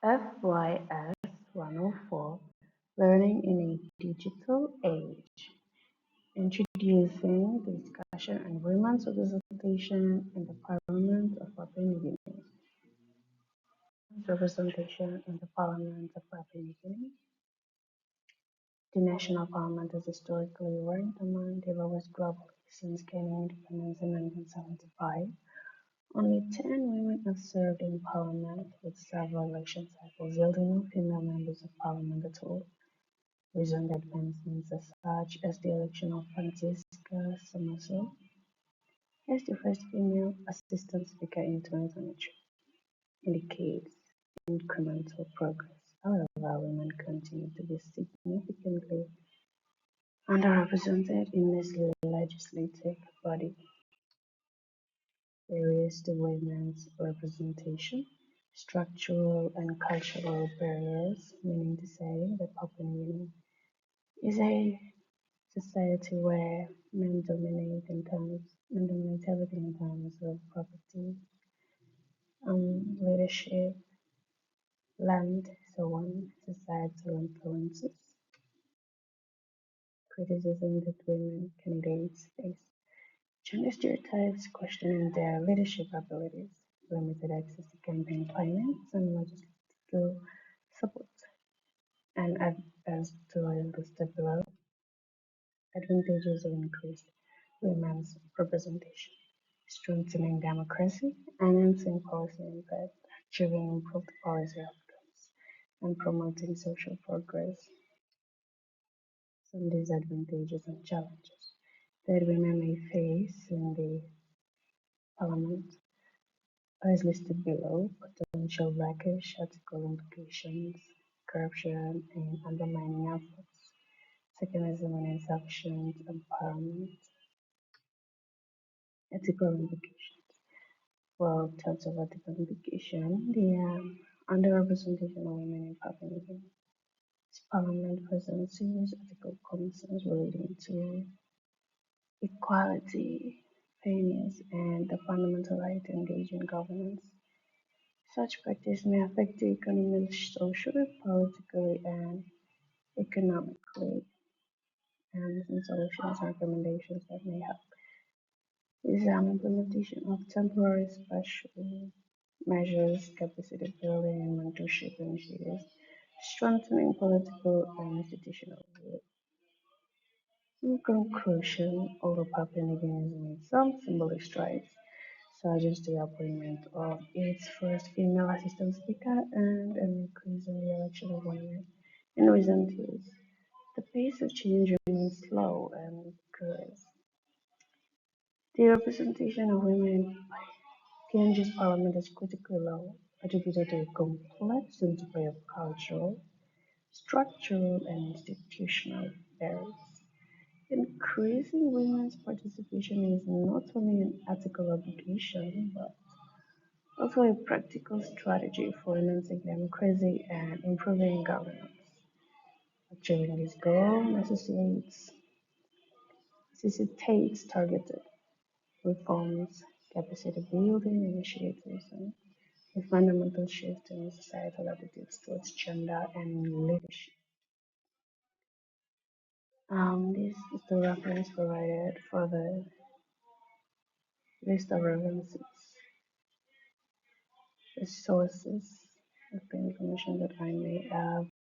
FYS 104 Learning in a Digital Age, introducing the discussion on women's representation in the Parliament of Papua New Guinea. Representation in the Parliament of Papua New Guinea. The national parliament is historically ranked among the lowest globally since gaining independence in 1975. Only 10 women have served in parliament, with several election cycles yielding no female members of parliament at all. Recent advancements as such as the election of Francisca Samaso as the first female assistant speaker in 2023 indicates incremental progress. However, women continue to be significantly underrepresented in this legislative body. Barriers to women's representation, structural and cultural barriers, meaning to say that Papua New Guinea is a society where men dominate everything in terms of property, leadership, land, so on, societal influences, criticism that women candidates face, gender stereotypes questioning their leadership abilities, limited access to campaign finance and logistical support, and as to listed below, advantages of increased women's representation, strengthening democracy, enhancing policy impact, achieving improved policy outcomes, and promoting social progress. Some disadvantages and challenges that women may face in the parliament are as listed below: potential blackish, ethical implications, corruption, and undermining efforts, secularism and insufficient empowerment, ethical implications. Well, in terms of ethical implication, the underrepresentation of women in Papua New Guinea. This parliament presents serious ethical concerns relating to equality, fairness, and the fundamental right to engage in governance. Such practice may affect the economy socially, politically, and economically, and some solutions and recommendations that may help is implementation of temporary special measures, capacity building, and mentorship initiatives, strengthening political and institutional will. In conclusion, although Papua New Guinea has made some symbolic strides, such as the appointment of its first female assistant speaker and an increase in the election of women in recent years, the pace of change remains slow and because the representation of women in PNG's parliament is critically low, attributed to a complex interplay of cultural, structural, and institutional barriers. Increasing women's participation is not only an ethical obligation, but also a practical strategy for enhancing democracy and improving governance. Achieving this goal necessitates targeted reforms, capacity building initiatives, and a fundamental shift in societal attitudes towards gender and leadership. This is the reference provided for the list of references, the sources of the information that I may have